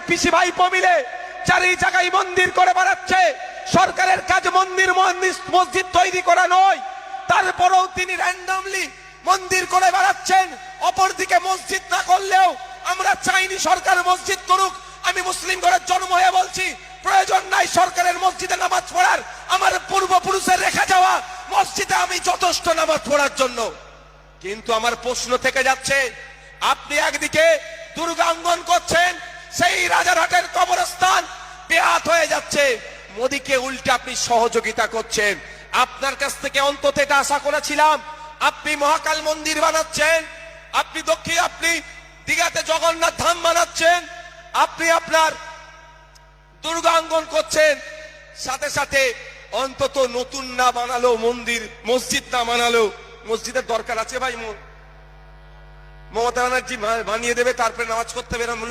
পিসি ভাইপো মিলে চারি জায়গায় মন্দির করে বেড়াচ্ছে। সরকারের কাজ মন্দির মসজিদ তৈরি করা নয়, তারপরেও তিনি র্যান্ডমলি মন্দির করে বেড়াচ্ছেন। অপরদিকে মসজিদ না করলেও আমরা চাইনি সরকার মসজিদ করুক। আমি মুসলিম ঘরের জন্ম হয়ে বলছি, প্রয়োজন নাই সরকারের মসজিদে নামাজ পড়ার। আমার পূর্বপুরুষের রেখে যাওয়া মসজিদে আমি যথেষ্ট নামাজ পড়ার জন্য। কিন্তু আমার প্রশ্ন থেকে যাচ্ছে, আপনি একদিকে দুর্গাঙ্গন করছেন, সেই রাজারহাটের কবরস্থান বেহাত হয়ে যাচ্ছে, মোদীকে উল্টে আপনি সহযোগিতা করছেন। আপনার কাছ থেকে অন্তত এটা আশা করেছিলাম, আপনি মহাকাল মন্দির বানাচ্ছেন, আপনি দীঘাতে জগন্নাথ ধাম বানাচ্ছেন, আপনি আপনার দুর্গাঙ্গন করছেন, সাথে সাথে অন্তত নতুন না বানালো মন্দির, মসজিদ না বানালো, মসজিদের দরকার আছে ভাই? মমতা ব্যানার্জি বানিয়ে দেবে, তারপরে নামাজ করতে হবে না?